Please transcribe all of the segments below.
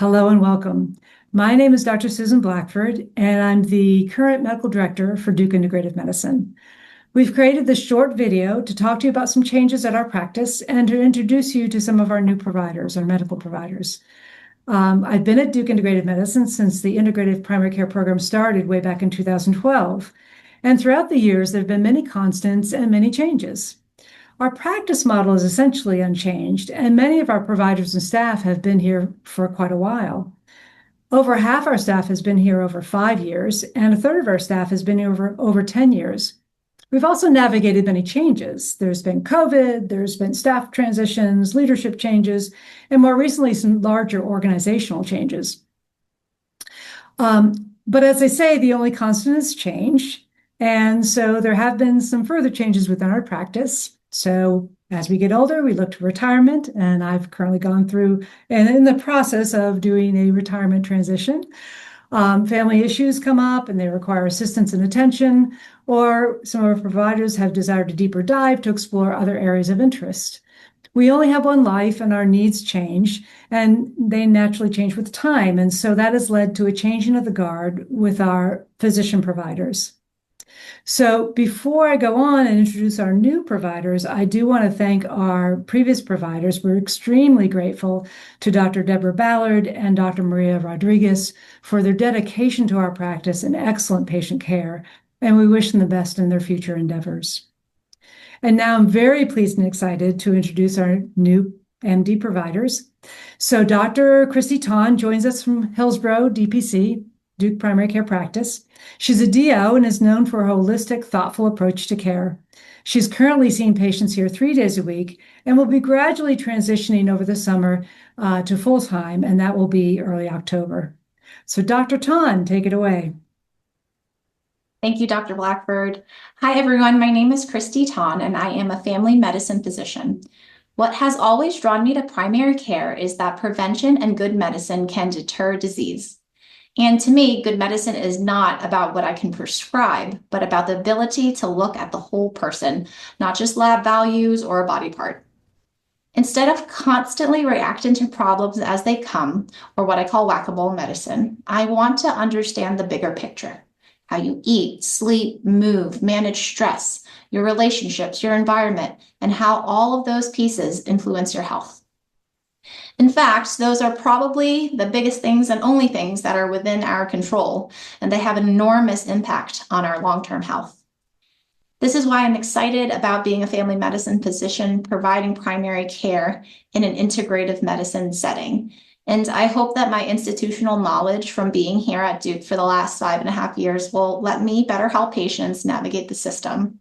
Hello and welcome. My name is Dr. Susan Blackford, and I'm the current medical director for Duke Integrative Medicine. We've created this short video to talk to you about some changes at our practice and to introduce you to some of our new providers, our medical providers. I've been at Duke Integrative Medicine since the Integrative Primary Care Program started way back in 2012. And throughout the years, there have been many constants and many changes. Our practice model is essentially unchanged, and many of our providers and staff have been here for quite a while. Over half our staff has been here over 5 years, and a third of our staff has been here over 10 years. We've also navigated many changes. There's been COVID, there's been staff transitions, leadership changes, and more recently, some larger organizational changes. But as I say, the only constant is change. And so there have been some further changes within our practice. So as we get older, we look to retirement, and I've currently gone through and in the process of doing a retirement transition. Family issues come up and they require assistance and attention, or some of our providers have desired a deeper dive to explore other areas of interest. We only have one life and our needs change, and they naturally change with time. And so that has led to a changing of the guard with our physician providers. So before I go on and introduce our new providers, I do want to thank our previous providers. We're extremely grateful to Dr. Deborah Ballard and Dr. Maria Rodriguez for their dedication to our practice and excellent patient care, and we wish them the best in their future endeavors. And now I'm very pleased and excited to introduce our new MD providers. So Dr. Christy Ton joins us from Hillsborough, DPC, Duke Primary Care Practice. She's a DO and is known for her holistic, thoughtful approach to care. She's currently seeing patients here 3 days a week and will be gradually transitioning over the summer to full-time, and that will be early October. So Dr. Ton, take it away. Thank you, Dr. Blackford. Hi, everyone. My name is Christy Ton, and I am a family medicine physician. What has always drawn me to primary care is that prevention and good medicine can deter disease. And to me, good medicine is not about what I can prescribe, but about the ability to look at the whole person, not just lab values or a body part. Instead of constantly reacting to problems as they come, or what I call whack-a-mole medicine, I want to understand the bigger picture. How you eat, sleep, move, manage stress, your relationships, your environment, and how all of those pieces influence your health. In fact, those are probably the biggest things and only things that are within our control, and they have an enormous impact on our long-term health. This is why I'm excited about being a family medicine physician providing primary care in an integrative medicine setting. And I hope that my institutional knowledge from being here at Duke for the last 5.5 years will let me better help patients navigate the system.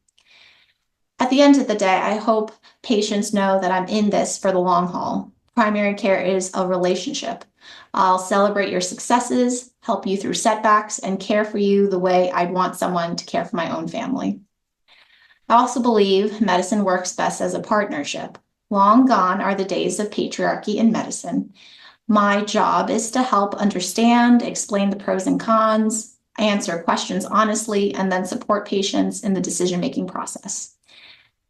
At the end of the day, I hope patients know that I'm in this for the long haul. Primary care is a relationship. I'll celebrate your successes, help you through setbacks, and care for you the way I'd want someone to care for my own family. I also believe medicine works best as a partnership. Long gone are the days of patriarchy in medicine. My job is to help understand, explain the pros and cons, answer questions honestly, and then support patients in the decision-making process.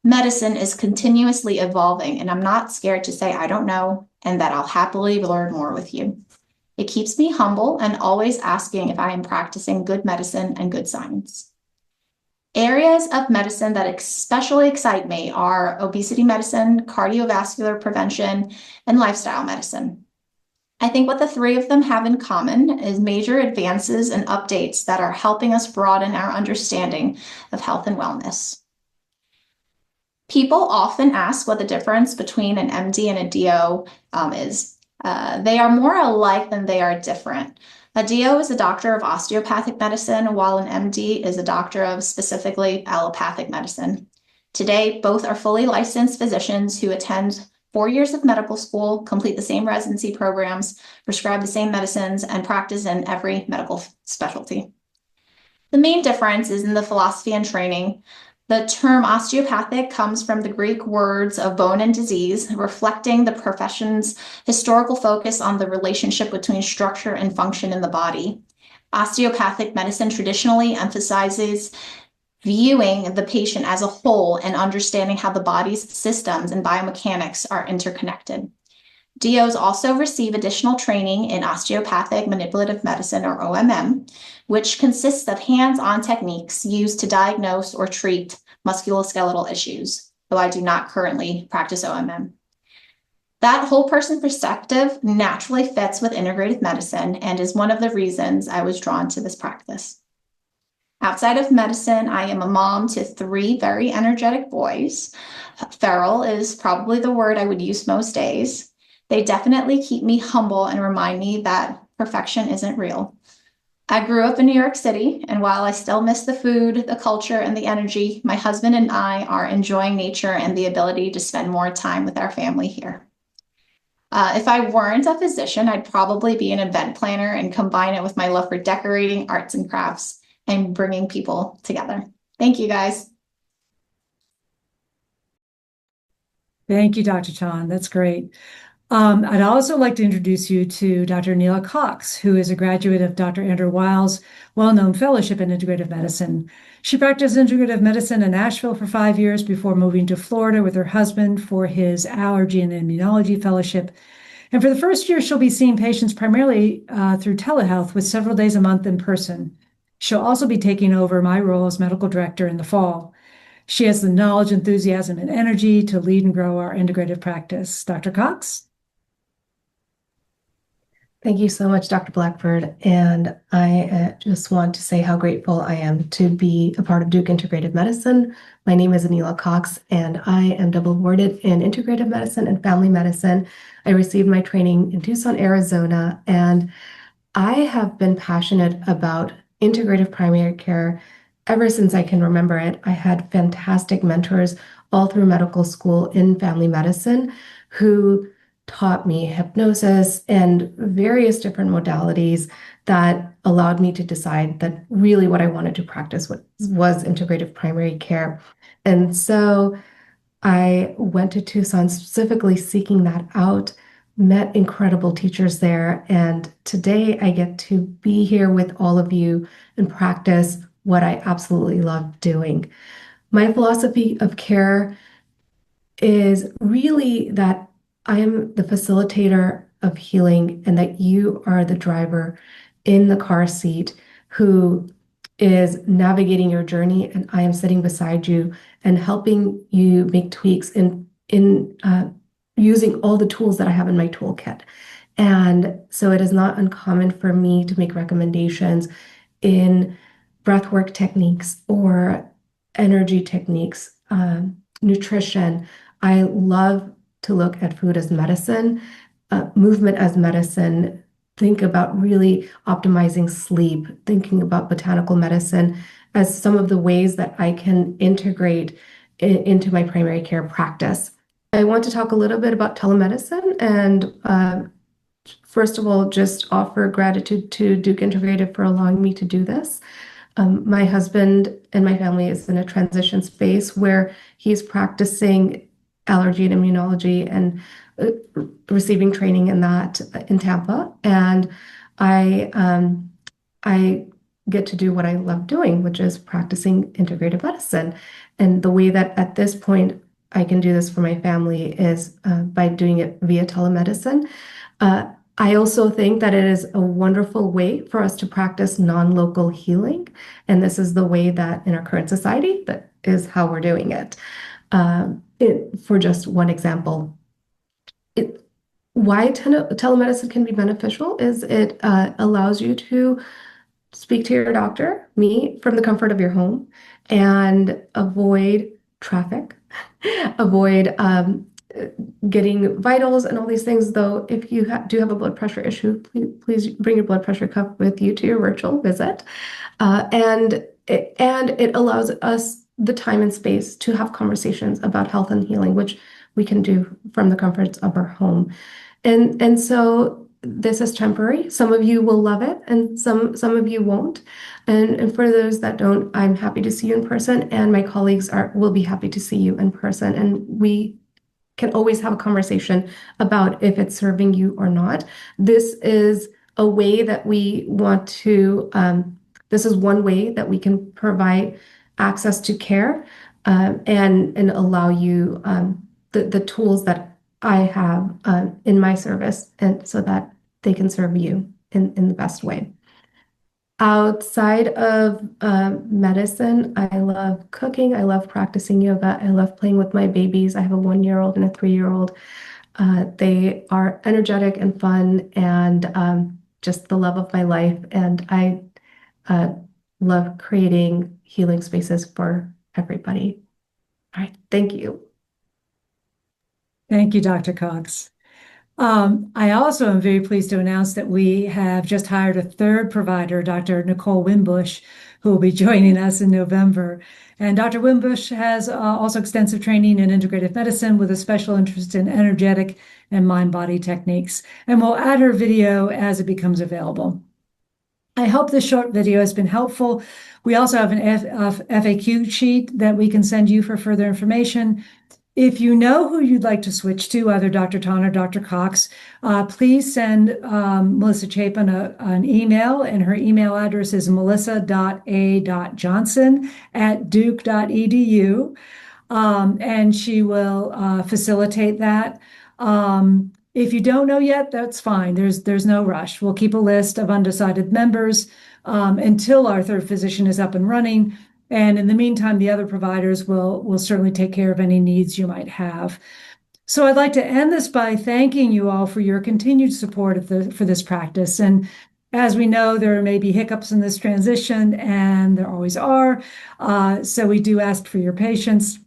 Medicine is continuously evolving, and I'm not scared to say I don't know and that I'll happily learn more with you. It keeps me humble and always asking if I am practicing good medicine and good science. Areas of medicine that especially excite me are obesity medicine, cardiovascular prevention, and lifestyle medicine. I think what the three of them have in common is major advances and updates that are helping us broaden our understanding of health and wellness. People often ask what the difference between an MD and a DO is. They are more alike than they are different. A DO is a doctor of osteopathic medicine, while an MD is a doctor of specifically allopathic medicine. Today, both are fully licensed physicians who attend 4 years of medical school, complete the same residency programs, prescribe the same medicines, and practice in every medical specialty. The main difference is in the philosophy and training. The term osteopathic comes from the Greek words of bone and disease, reflecting the profession's historical focus on the relationship between structure and function in the body. Osteopathic medicine traditionally emphasizes viewing the patient as a whole and understanding how the body's systems and biomechanics are interconnected. DOs also receive additional training in osteopathic manipulative medicine, or OMM, which consists of hands-on techniques used to diagnose or treat musculoskeletal issues, though I do not currently practice OMM. That whole person perspective naturally fits with integrative medicine and is one of the reasons I was drawn to this practice. Outside of medicine, I am a mom to 3 very energetic boys. Feral is probably the word I would use most days. They definitely keep me humble and remind me that perfection isn't real. I grew up in New York City, and while I still miss the food, the culture, and the energy, my husband and I are enjoying nature and the ability to spend more time with our family here. If I weren't a physician, I'd probably be an event planner and combine it with my love for decorating, arts and crafts, and bringing people together. Thank you, guys. Thank you, Dr. Chan. That's great. I'd also like to introduce you to Dr. Neela Cox, who is a graduate of Dr. Andrew Weil's well-known fellowship in integrative medicine. She practiced integrative medicine in Nashville for 5 years before moving to Florida with her husband for his allergy and immunology fellowship. And for the first year, she'll be seeing patients primarily through telehealth with several days a month in person. She'll also be taking over my role as medical director in the fall. She has the knowledge, enthusiasm, and energy to lead and grow our integrative practice. Dr. Cox? Thank you so much, Dr. Blackford. And I just want to say how grateful I am to be a part of Duke Integrative Medicine. My name is Anila Cox, and I am double boarded in integrative medicine and family medicine. I received my training in Tucson, Arizona, and I have been passionate about integrative primary care ever since I can remember it. I had fantastic mentors all through medical school in family medicine who taught me hypnosis and various different modalities that allowed me to decide that really what I wanted to practice was integrative primary care. And so I went to Tucson specifically seeking that out, met incredible teachers there, and today I get to be here with all of you and practice what I absolutely love doing. My philosophy of care is really that I am the facilitator of healing and that you are the driver in the car seat who is navigating your journey, and I am sitting beside you and helping you make tweaks in using all the tools that I have in my toolkit. And so it is not uncommon for me to make recommendations in breathwork techniques or energy techniques, nutrition. I love to look at food as medicine, movement as medicine, think about really optimizing sleep, thinking about botanical medicine as some of the ways that I can integrate into my primary care practice. I want to talk a little bit about telemedicine and first of all, just offer gratitude to Duke Integrative for allowing me to do this. My husband and my family is in a transition space where he's practicing allergy and immunology and receiving training in that in Tampa. And I get to do what I love doing, which is practicing integrative medicine. And the way that at this point I can do this for my family is by doing it via telemedicine. I also think that it is a wonderful way for us to practice non-local healing. And this is the way that in our current society, that is how we're doing it. For just one example, why telemedicine can be beneficial is it allows you to speak to your doctor, me, from the comfort of your home and avoid traffic, avoid getting vitals and all these things. Though, if you do have a blood pressure issue, please bring your blood pressure cuff with you to your virtual visit. And it allows us the time and space to have conversations about health and healing, which we can do from the comforts of our home. And so this is temporary. Some of you will love it, and some of you won't. And for those that don't, I'm happy to see you in person, and my colleagues will be happy to see you in person. And we can always have a conversation about if it's serving you or not. This is a way that we want to, this is one way that we can provide access to care and allow you the tools that I have in my service, and so that they can serve you in the best way. Outside of medicine, I love cooking. I love practicing yoga. I love playing with my babies. I have a 1-year-old and a 3-year-old. They are energetic and fun and just the love of my life. And I uh, love creating healing spaces for everybody. All right. Thank you. Thank you, Dr. Cox. I also am very pleased to announce that we have just hired a third provider, Dr. Nicole Wimbush, who will be joining us in November. And Dr. Wimbush has also extensive training in integrative medicine with a special interest in energetic and mind-body techniques. And we'll add her video as it becomes available. I hope this short video has been helpful. We also have an FAQ sheet that we can send you for further information. If you know who you'd like to switch to, either Dr. Ton or Dr. Cox, please send Melissa Chapin an email, and her email address is melissa.a.johnson@duke.edu, and she will facilitate that. If you don't know yet, that's fine. There's no rush. We'll keep a list of undecided members until our third physician is up and running. And in the meantime, the other providers will certainly take care of any needs you might have. So I'd like to end this by thanking you all for your continued support for this practice. And as we know, there may be hiccups in this transition, and there always are. So we do ask for your patience.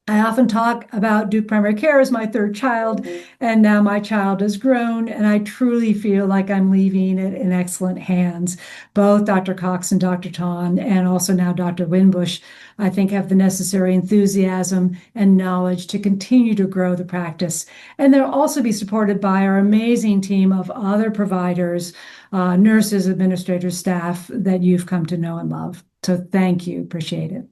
I often talk about Duke Primary Care as my third child, and now my child has grown, and I truly feel like I'm leaving it in excellent hands. Both Dr. Cox and Dr. Ton, and also now Dr. Wimbush, I think have the necessary enthusiasm and knowledge to continue to grow the practice. And they'll also be supported by our amazing team of other providers, nurses, administrators, staff that you've come to know and love. So thank you. Appreciate it.